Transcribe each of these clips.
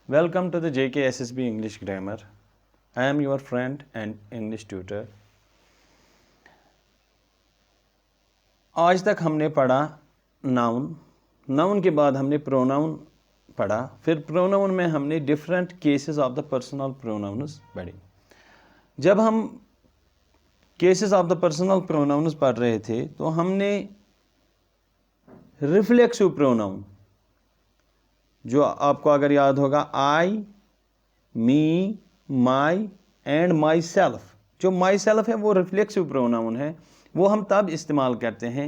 Welcome to the JKSSB English Grammar. I am your friend and English tutor. आज तक हमने पढ़ा noun, noun के बाद हमने प्रोनाउन पढ़ा, फिर प्रोनाउन में हमने different cases of the personal pronounce पढ़े। जब हम cases of the personal pronounce पढ़ रहे थे तो हमने रिफ्लेक्सिव प्रोनाउन, जो आपको अगर याद होगा, आई, मी, माई एंड माई सेल्फ, जो माई सेल्फ है वो रिफ्लेक्सिव प्रोनाउन है। वो हम तब इस्तेमाल करते हैं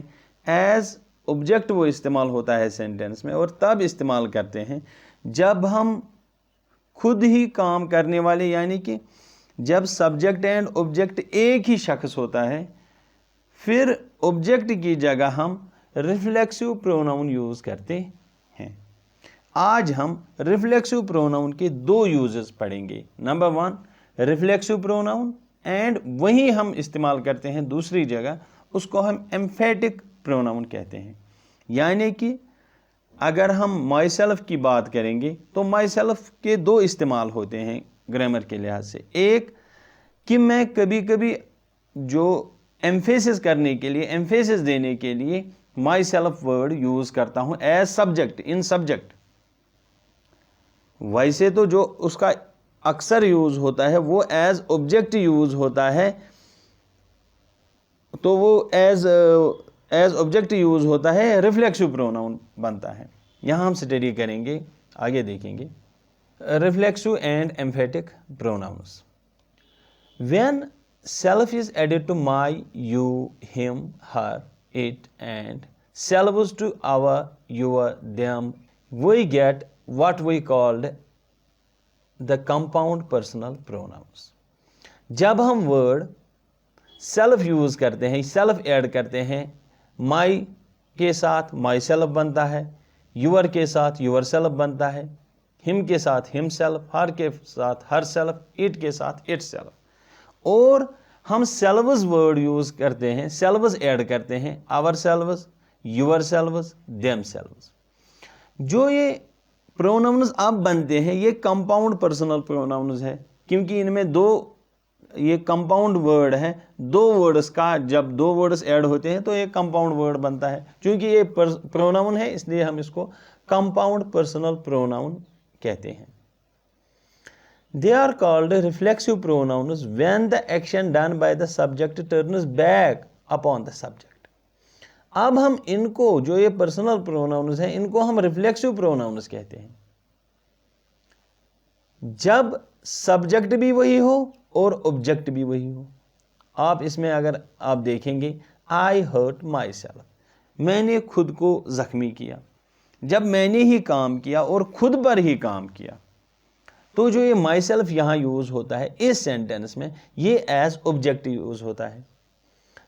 एज ऑब्जेक्ट, वो इस्तेमाल होता है सेंटेंस में, और तब इस्तेमाल करते हैं जब हम खुद ही काम करने वाले, यानी कि जब सब्जेक्ट एंड ऑब्जेक्ट एक ही शख्स होता है, फिर ऑब्जेक्ट की जगह हम रिफ्लेक्सिव प्रोनाउन यूज़ करते हैं। आज हम रिफ्लेक्सिव प्रोनाउन के दो यूजेस पढ़ेंगे। नंबर 1 रिफ्लेक्सिव प्रोनाउन, एंड वही हम इस्तेमाल करते हैं दूसरी जगह, उसको हम एम्फेटिक प्रोनाउन कहते हैं। यानी कि अगर हम माई सेल्फ की बात करेंगे तो माई सेल्फ के दो इस्तेमाल होते हैं ग्रामर के लिहाज से। एक कि मैं कभी कभी जो एम्फेसिस करने के लिए, एम्फेसिस देने के लिए माई सेल्फ वर्ड यूज़ करता हूँ एज सब्जेक्ट, इन सब्जेक्ट। वैसे तो जो उसका अक्सर यूज़ होता है वो एज ऑब्जेक्ट यूज़ होता है, तो वो एज ऑब्जेक्ट यूज़ होता है, रिफ्लेक्सिव प्रोनाउन बनता है। यहाँ हम स्टडी करेंगे, आगे देखेंगे reflexive and emphatic pronouns. When self is added to my, you, him, her, it and selves to our, your, them, we get what we called the compound personal pronouns. जब हम word self use करते हैं, self add करते हैं, माई के साथ my self बनता है, यूअर के साथ यूअर सेल्फ बनता है, हिम के साथ हिम सेल्फ, हर के साथ हर सेल्फ, इट के साथ इट सेल्फ। और हम सेल्व्स वर्ड यूज़ करते हैं, सेल्व्स ऐड करते हैं, ourselves, yourselves, themselves. जो ये प्रोनाउन्स अब बनते हैं ये कंपाउंड पर्सनल प्रोनाउन्स है, क्योंकि इनमें दो ये कंपाउंड वर्ड है। दो वर्ड्स का जब दो वर्ड्स ऐड होते हैं तो एक कंपाउंड वर्ड बनता है। क्योंकि ये प्रोनाउन है इसलिए हम इसको कंपाउंड पर्सनल प्रोनाउन कहते हैं। They are called reflexive pronouns when the action done by the subject turns back upon the subject. अब हम इनको, जो ये पर्सनल प्रोनाउन्स हैं, इनको हम रिफ्लेक्सिव प्रोनाउन्स कहते हैं जब सब्जेक्ट भी वही हो और ऑब्जेक्ट भी वही हो। आप इसमें अगर आप देखेंगे, आई हर्ट माई सेल्फ, मैंने खुद को जख्मी किया। जब मैंने ही काम किया और खुद पर ही काम किया, तो जो ये माई सेल्फ यहाँ यूज़ होता है इस सेंटेंस में, ये एज ऑब्जेक्ट यूज़ होता है,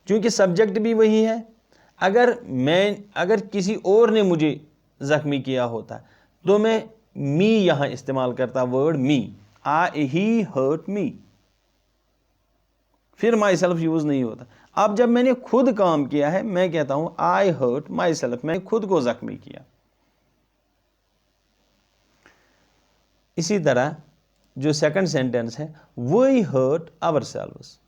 क्योंकि सब्जेक्ट भी वही है। अगर किसी और ने मुझे ज़ख्मी किया होता तो मैं मी यहाँ इस्तेमाल करता, वर्ड मी, ही हर्ट मी, फिर माई सेल्फ यूज़ नहीं होता। अब जब मैंने खुद काम किया है, मैं कहता हूँ आई हर्ट माई सेल्फ, मैंने खुद को ज़ख्मी किया। इसी तरह जो सेकंड सेंटेंस है, we hurt ourselves,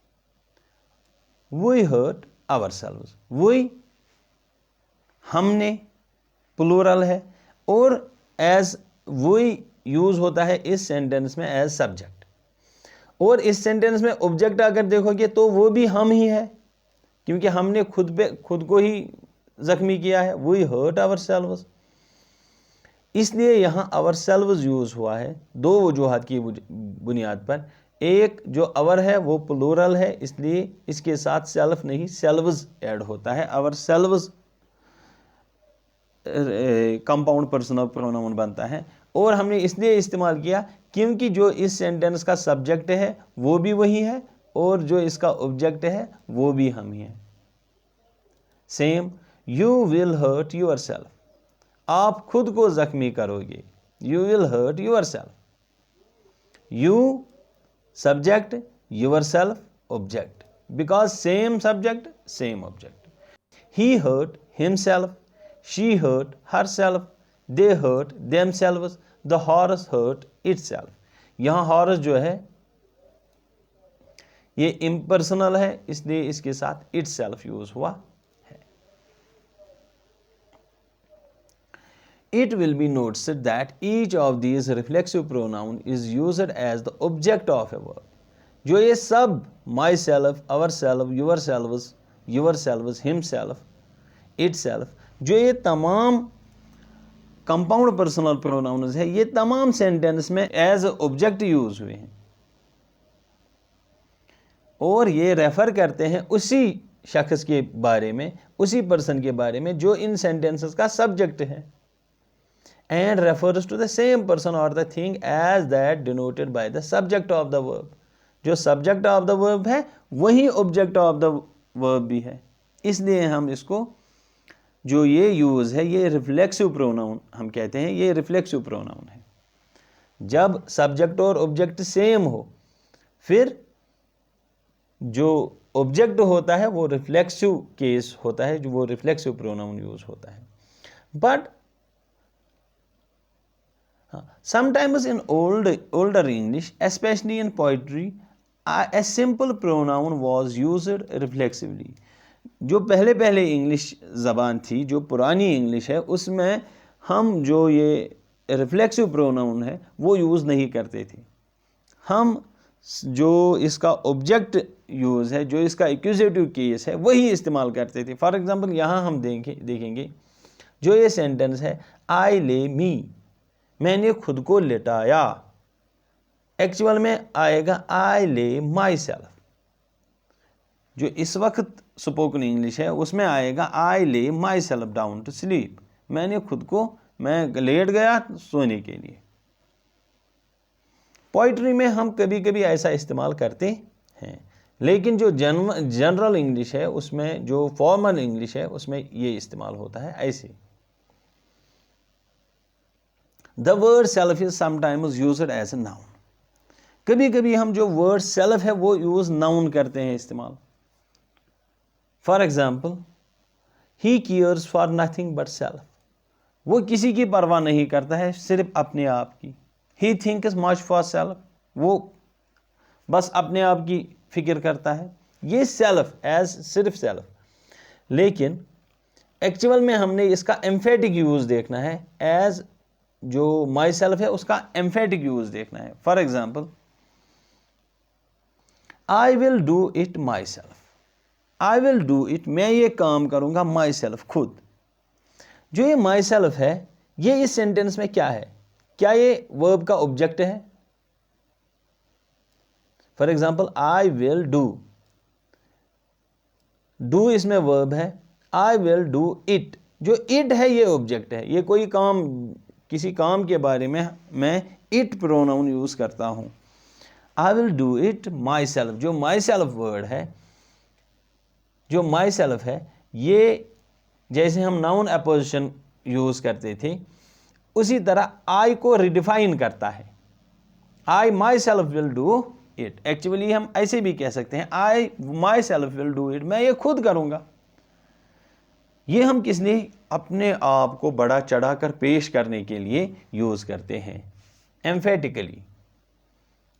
we hurt ourselves, we हमने प्लूरल है, और एज वी यूज़ होता है इस सेंटेंस में एज सब्जेक्ट। और इस सेंटेंस में ऑब्जेक्ट अगर देखोगे तो वो भी हम ही है, क्योंकि हमने खुद को ही जख्मी किया है, वी हर्ट आवर सेल्व्स। इसलिए यहाँ आवर सेल्व्स यूज़ हुआ है दो वजूहात की बुनियाद पर। एक, जो आवर है वो प्लूरल है, इसलिए इसके साथ सेल्फ नहीं सेल्व्स ऐड होता है, ourselves compound personal pronoun बनता है। और हमने इसलिए इस्तेमाल किया क्योंकि जो इस सेंटेंस का सब्जेक्ट है वो भी वही है, और जो इसका ऑब्जेक्ट है वो भी हम ही है। Same, you will hurt yourself, आप खुद को जख्मी करोगे, you will hurt yourself. You subject, yourself object, because same subject same object. He hurt himself, she hurt herself, they hurt themselves, the horse hurt itself. यहाँ horse जो है ये impersonal है, इसलिए इसके साथ इटसेल्फ यूज हुआ है। It will be noticed that each of these reflexive pronoun is used as the object of a verb। जो ये सब myself, ourself, yourselves, himself, itself, जो ये तमाम कंपाउंड पर्सनल प्रोनाउंस है, ये तमाम सेंटेंस में एज ऑब्जेक्ट यूज हुए हैं और ये रेफर करते हैं उसी शख्स के बारे में, उसी पर्सन के बारे में जो इन सेंटेंसेस का सब्जेक्ट है। And refers to the same person or the thing as that denoted by the subject of the verb। जो subject of the verb है वही object of the verb भी है, इसलिए हम इसको जो ये यूज है ये रिफ्लेक्सिव प्रोनाउन हम कहते हैं, ये रिफ्लेक्सिव प्रोनाउन है। जब सब्जेक्ट और ऑब्जेक्ट सेम हो फिर जो ऑब्जेक्ट होता है वो रिफ्लेक्सिव केस होता है, जो वो रिफ्लेक्सिव प्रोनाउन यूज होता है। But sometimes in older English, especially in poetry, a simple pronoun was used reflexively। जो पहले इंग्लिश ज़बान थी, जो पुरानी इंग्लिश है, उसमें हम जो ये रिफ्लेक्सिव प्रोनाउन है वो यूज़ नहीं करते थे। हम जो इसका ऑब्जेक्ट यूज़ है, जो इसका एक्यूजेटिव केस है, वही इस्तेमाल करते थे। फॉर एग्जांपल यहाँ हम देखेंगे जो ये सेंटेंस है, आई ले मी, मैंने खुद को लेटाया, एक्चुअल में आएगा आई ले माई सेल्फ। जो इस वक्त स्पोकन इंग्लिश है उसमें आएगा I lay myself down to sleep, मैंने खुद को, मैं लेट गया सोने के लिए। पोइट्री में हम कभी कभी ऐसा इस्तेमाल करते हैं, लेकिन जो जनरल इंग्लिश है उसमें, जो फॉर्मल इंग्लिश है उसमें ये इस्तेमाल होता है ऐसे। The word self is sometimes used as a noun। कभी कभी हम जो वर्ड सेल्फ है वो यूज नाउन करते हैं इस्तेमाल। For example, he cares for nothing but self, वो किसी की परवाह नहीं करता है सिर्फ अपने आप की। He thinks much for self, वो बस अपने आप की फिक्र करता है। ये सेल्फ एज सिर्फ सेल्फ, लेकिन एक्चुअल में हमने इसका एम्फेटिक यूज देखना है, एज जो माई सेल्फ है उसका एम्फेटिक यूज देखना है। For example, I will do it my self, I will do it, मैं ये काम करूंगा माई सेल्फ, खुद। जो ये माई सेल्फ है ये इस सेंटेंस में क्या है? क्या ये वर्ब का ऑब्जेक्ट है? For example, I will do, do इसमें वर्ब है, आई विल डू इट, जो इट है ये ऑब्जेक्ट है। ये कोई काम, किसी काम के बारे में मैं इट प्रोनाउन यूज करता हूं। I will do it my self, जो माई सेल्फ वर्ड है, जो माई सेल्फ है, ये जैसे हम नाउन अपोजिशन यूज करते थे उसी तरह आई को रिडिफाइन करता है। I myself will do it, actually हम ऐसे भी कह सकते हैं, I myself will do it, मैं ये खुद करूंगा। ये हम किस लिए? अपने आप को बड़ा चढ़ाकर पेश करने के लिए यूज करते हैं। एम्फेटिकली,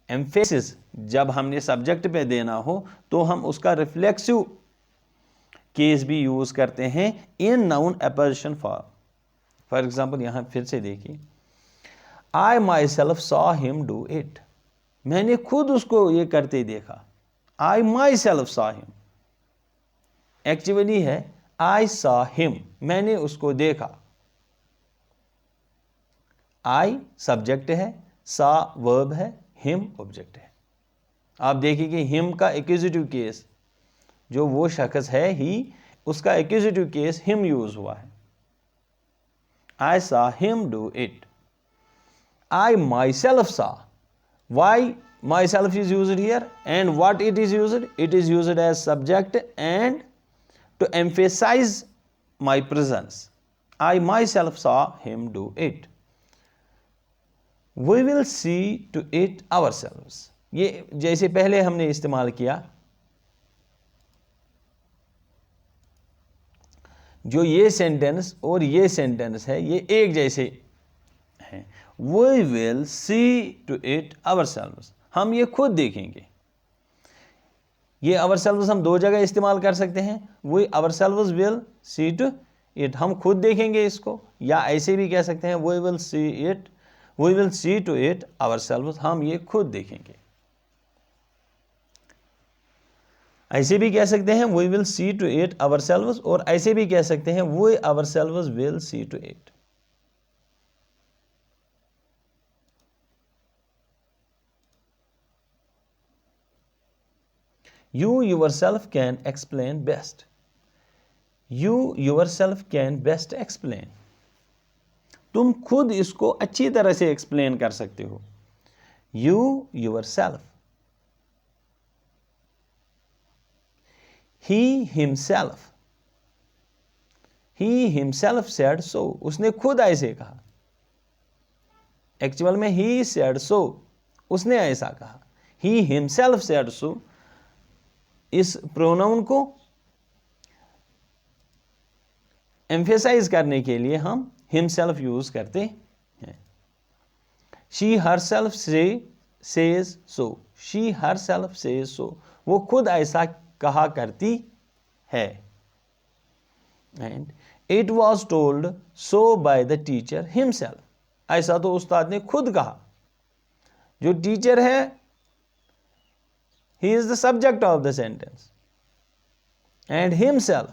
एम्फेसिस जब हमने सब्जेक्ट पे देना हो तो हम उसका रिफ्लेक्सिव केस भी यूज करते हैं in noun apposition form. For example, यहां फिर से देखिए, I myself saw him do it, मैंने खुद उसको ये करते देखा। I myself saw him, actually है आई सॉ हिम, मैंने उसको देखा। आई सब्जेक्ट है, सॉ वर्ब है, हिम ऑब्जेक्ट है। आप देखिए कि हिम का एक्यूजेटिव केस, जो वो शख्स है ही, उसका एक्यूजेटिव केस हिम यूज हुआ है। I saw him do it. I myself saw, why myself is used here, and what it is used? It is used as subject and to emphasize my presence. I myself saw him do it. We will see to it ourselves. ये जैसे पहले हमने इस्तेमाल किया, जो ये sentence और ये सेंटेंस है ये एक जैसे हैं, we will see to it ourselves, हम ये खुद देखेंगे। ये आवरसेल्व्स हम दो जगह इस्तेमाल कर सकते हैं, we ourselves will see to it, हम खुद देखेंगे इसको, या ऐसे भी कह सकते हैं we will see it, we will see to it ourselves, हम ये खुद देखेंगे। ऐसे भी कह सकते हैं we will see to it ourselves, और ऐसे भी कह सकते हैं we ourselves will see to it. You yourself can explain best. You yourself can best explain. तुम खुद इसको अच्छी तरह से एक्सप्लेन कर सकते हो। You yourself. He himself said so. उसने खुद ऐसे कहा। एक्चुअल में he said so, उसने ऐसा कहा। He himself said so, इस प्रोनाउन को एम्फेसाइज करने के लिए हम हिमसेल्फ यूज करते हैं। She herself says so, she herself says so, वो खुद ऐसा कहा करती है। And it was told so by the teacher himself, ऐसा तो उस्ताद ने खुद कहा। जो टीचर है, he is the subject of the sentence, and himself,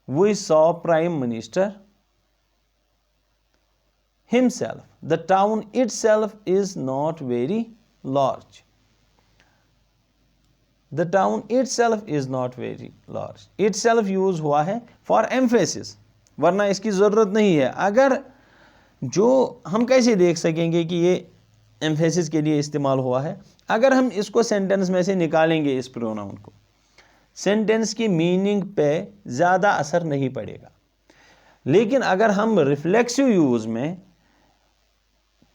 we saw Prime Minister himself. The town itself is not very large. The town itself is not very large. Itself use हुआ है for emphasis, वरना इसकी जरूरत नहीं है। अगर जो हम कैसे देख सकेंगे कि ये एम्फेसिस के लिए इस्तेमाल हुआ है? अगर हम इसको सेंटेंस में से निकालेंगे, इस प्रोनाउन को, सेंटेंस की मीनिंग पे ज़्यादा असर नहीं पड़ेगा। लेकिन अगर हम रिफ्लेक्सिव यूज में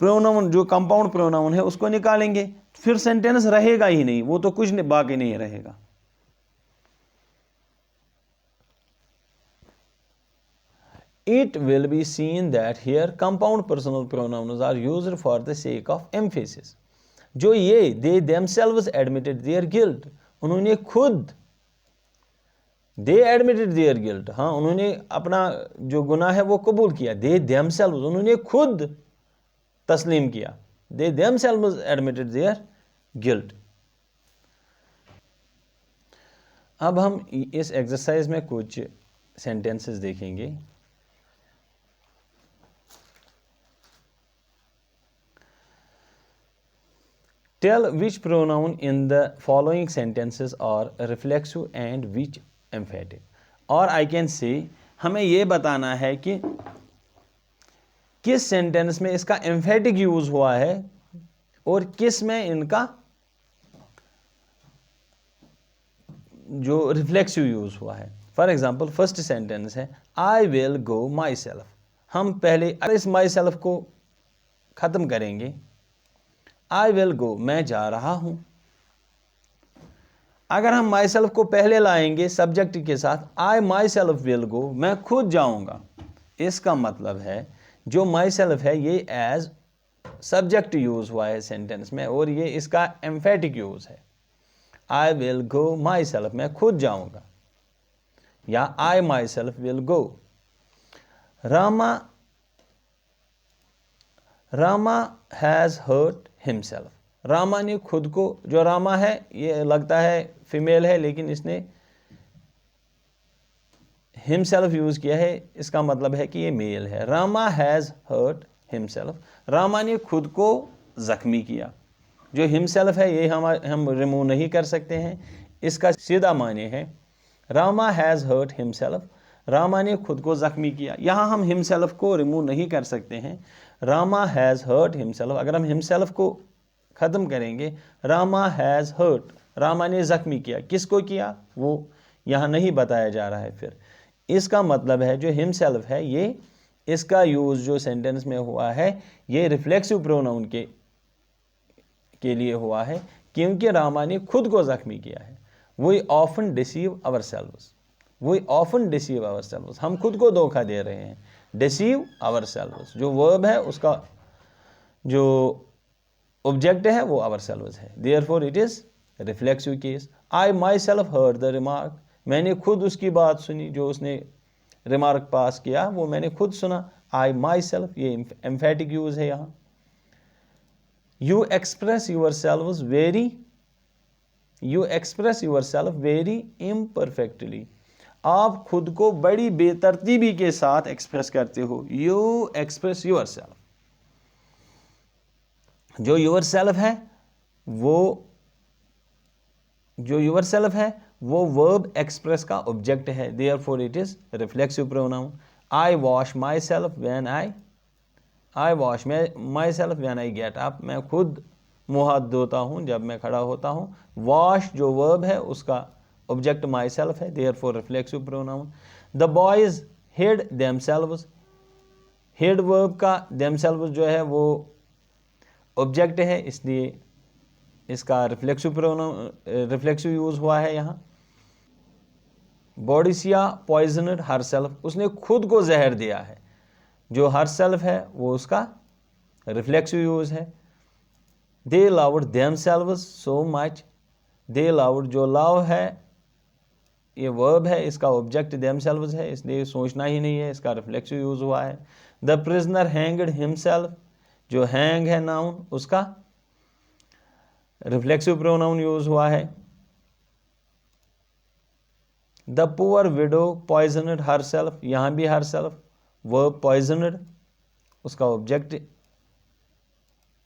प्रोनाउन, जो कंपाउंड प्रोनाउन है, उसको निकालेंगे, फिर सेंटेंस रहेगा ही नहीं, वो तो कुछ बाकी नहीं रहेगा। It will be seen that here compound personal pronouns are used for the sake of emphasis. जो ये they themselves admitted their guilt, उन्होंने खुद they admitted their guilt, हाँ, उन्होंने अपना जो गुनाह है वो कबूल किया। they themselves, उन्होंने खुद तस्लीम किया। they themselves admitted their guilt. अब हम इस एक्सरसाइज में कुछ सेंटेंसेस देखेंगे। Tell which pronoun in the following sentences are reflexive and which emphatic. और I can say, हमें ये बताना है कि किस सेंटेंस में इसका एम्फेटिक यूज हुआ है और किस में इनका जो रिफ्लेक्सिव यूज हुआ है। फॉर एग्जाम्पल, फर्स्ट सेंटेंस है I will go my self. हम पहले इस माई सेल्फ को खत्म करेंगे। आई विल गो, मैं जा रहा हूं। अगर हम माई सेल्फ को पहले लाएंगे सब्जेक्ट के साथ, आई माई सेल्फ विल गो, मैं खुद जाऊंगा, इसका मतलब है जो माई सेल्फ है ये एज सब्जेक्ट यूज हुआ है सेंटेंस में, और ये इसका एम्फेटिक यूज है। I will go my self, मैं खुद जाऊंगा, या I myself will go. Rama has hurt himself. Rama ने खुद को, जो रामा है ये लगता है फीमेल है, लेकिन इसने हिमसेल्फ यूज किया है, इसका मतलब है कि ये मेल है। Rama has hurt himself, Rama ने खुद को जख्मी किया। जो हिमसेल्फ है ये हम रिमूव नहीं कर सकते हैं, इसका सीधा माने है Rama has hurt himself, Rama ने खुद को जख्मी किया। यहाँ हम हिमसेल्फ को रिमूव नहीं कर सकते हैं। रामा हैज हर्ट हिमसेल्फ, अगर हम हिमसेल्फ को खत्म करेंगे, रामा हैज हर्ट, रामा ने जख्मी किया। किसको किया वो यहाँ नहीं बताया जा रहा है। फिर इसका मतलब है जो हिमसेल्फ है ये, इसका यूज जो सेंटेंस में हुआ है ये रिफ्लेक्सिव प्रोनाउन के लिए हुआ है, क्योंकि रामा ने खुद को जख्मी किया है। We often deceive ourselves, we often deceive ourselves, हम खुद को धोखा दे रहे हैं। डिसीव आवर सेल्व्स जो वर्ब है उसका जो ऑब्जेक्ट है वो आवर सेल्व्स है, therefore it is reflexive case. I myself heard the remark, मैंने खुद उसकी बात सुनी, जो उसने रिमार्क पास किया वो मैंने खुद सुना। आई माई सेल्फ, ये एम्फेटिक यूज है यहाँ। You express yourselves very, you express yourself very imperfectly, आप खुद को बड़ी बेतरतीबी के साथ एक्सप्रेस करते हो। यू एक्सप्रेस यूर सेल्फ, जो यूर सेल्फ है वो, जो यूर सेल्फ है वो वर्ब एक्सप्रेस का ऑब्जेक्ट है, therefore it is reflexive pronoun. I wash my self when I wash my self when I get up, मैं खुद मुँह हाथ धोता हूँ जब मैं खड़ा होता हूँ। वॉश जो वर्ब है उसका ऑब्जेक्ट माई सेल्फ है, therefore reflexive pronoun. The boys hid themselves, hid verb का देमसेल्व्स जो है वो ऑब्जेक्ट है, इसलिए इसका रिफ्लेक्सिव प्रोनाउन, रिफ्लेक्सिव यूज हुआ है यहाँ। बोडिसिया पॉइजनड हर सेल्फ, उसने खुद को जहर दिया है, जो हर सेल्फ है वो उसका रिफ्लेक्सिव यूज है। They loved themselves so much, they loved जो लव है ये वर्ब है, इसका ऑब्जेक्ट देमसेल्व्स है, इसलिए सोचना ही नहीं है, इसका रिफ्लेक्सिव यूज हुआ है। द प्रिजनर हैंग्ड हिमसेल्फ, जो हैंग है नाउन उसका रिफ्लेक्सिव प्रोनाउन यूज हुआ है। The poor window poisoned her self, यहाँ भी हर सेल्फ वर्ब पॉइजनड उसका ऑब्जेक्ट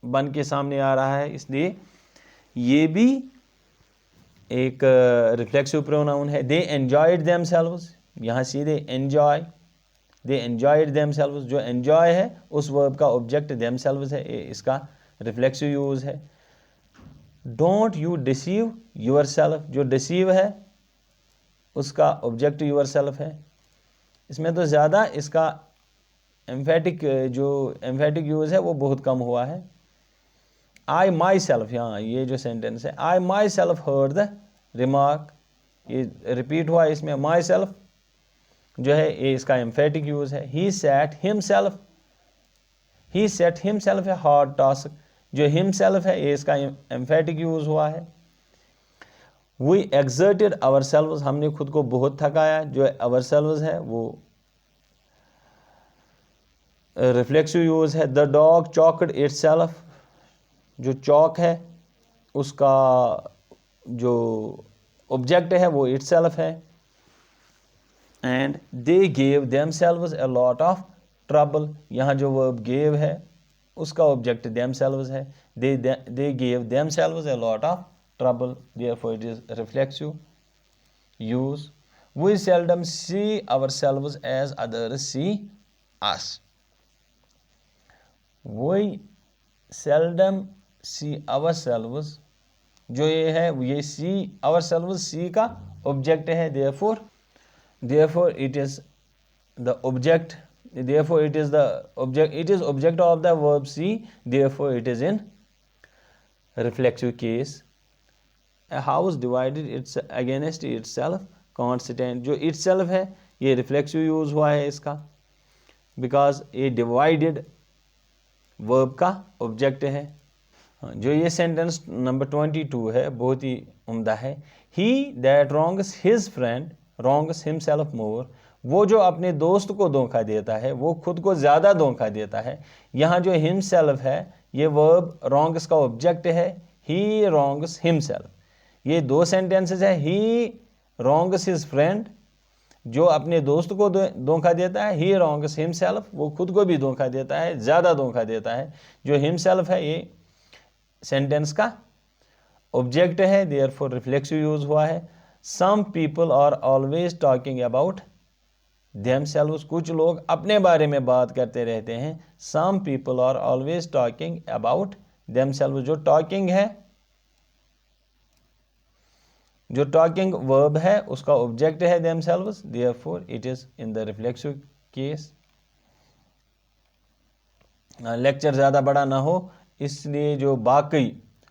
बन के सामने आ रहा है, इसलिए ये भी एक रिफ्लेक्सिव प्रोनाउन है। दे एंजॉयड देमसेल्व्स, यहाँ सीधे एंजॉय, दे एंजॉयड देमसेल्व्स, जो एंजॉय है उस वर्ब का ऑब्जेक्ट देमसेल्व्स है, इसका रिफ्लेक्सिव यूज है। Don't you deceive yourself, जो डिसीव है उसका ऑब्जेक्ट यूर सेल्फ है। इसमें तो ज़्यादा इसका एम्फेटिक, जो एम्फेटिक यूज है वो बहुत कम हुआ है। आई माई सेल्फ, यहाँ ये जो सेंटेंस है I myself heard the remark, ये रिपीट हुआ इसमें, माई सेल्फ जो है ये इसका एम्फेटिक यूज है। ही सेट हिमसेल्फ, ही सेट हिमसेल्फ है हार्ड टास्क, जो हिमसेल्फ है ये इसका एम्फेटिक यूज हुआ है। वी एक्सर्टेड आवर सेल्व्स, हमने खुद को बहुत थकाया, जो आवर सेल्व्स है वो रिफ्लेक्सिव यूज है। द डॉग चॉकड इटसेल्फ, जो चौक है उसका जो ऑब्जेक्ट है वो इटसेल्फ है। And they gave themselves a lot of trouble, यहाँ जो वर्ब गेव है उसका ऑब्जेक्ट देमसेल्व्स है। They gave themselves a lot of trouble, therefore it is reflexive use. We seldom see ourselves as others see us, we seldom see ourselves, जो ये है ये see ourselves, see का object है, therefore it is the object, therefore it is the object, it is object of the verb see, therefore it is in reflexive case. A house divided its against itself can't stand, जो itself है ये reflexive use हुआ है इसका, because ये divided verb का object है। जो ये सेंटेंस नंबर 22 है बहुत ही उम्दा है। He that wrongs his friend wrongs himself more, वो जो अपने दोस्त को धोखा देता है वो खुद को ज़्यादा धोखा देता है। यहाँ जो हिमसेल्फ है ये वर्ब रॉन्ग्स का ऑब्जेक्ट है, ही रॉन्ग्स हिमसेल्फ। ये दो सेंटेंसेस है, ही रॉन्ग्स हिज फ्रेंड जो अपने दोस्त को धोखा देता है, ही रॉन्ग्स हिमसेल्फ वो खुद को भी धोखा देता है, ज़्यादा धोखा देता है। जो हिमसेल्फ है ये सेंटेंस का ऑब्जेक्ट है, देयरफॉर रिफ्लेक्सिव यूज हुआ है। Some people are always talking about themselves, कुछ लोग अपने बारे में बात करते रहते हैं। Some people are always talking about themselves, जो टॉकिंग है, जो टॉकिंग वर्ब है उसका ऑब्जेक्ट है themselves, therefore it is in the reflexive case. Lecture ज़्यादा बड़ा ना हो इसलिए जो बाकी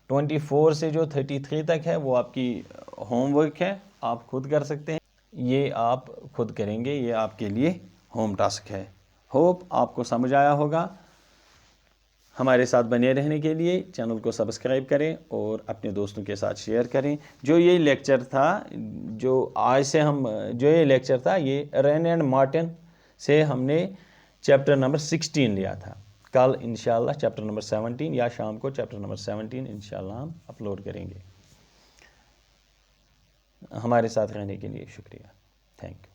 24 से जो 33 तक है वो आपकी होमवर्क है, आप खुद कर सकते हैं। ये आप खुद करेंगे, ये आपके लिए होम टास्क है। होप आपको समझ आया होगा। हमारे साथ बने रहने के लिए चैनल को सब्सक्राइब करें और अपने दोस्तों के साथ शेयर करें। जो ये लेक्चर था, जो ये लेक्चर था, ये रैन एंड मार्टिन से हमने चैप्टर नंबर 16 लिया था। कल इंशाल्लाह चैप्टर नंबर 17 या शाम को चैप्टर नंबर 17 इंशाल्लाह हम अपलोड करेंगे। हमारे साथ रहने के लिए शुक्रिया। Thank you.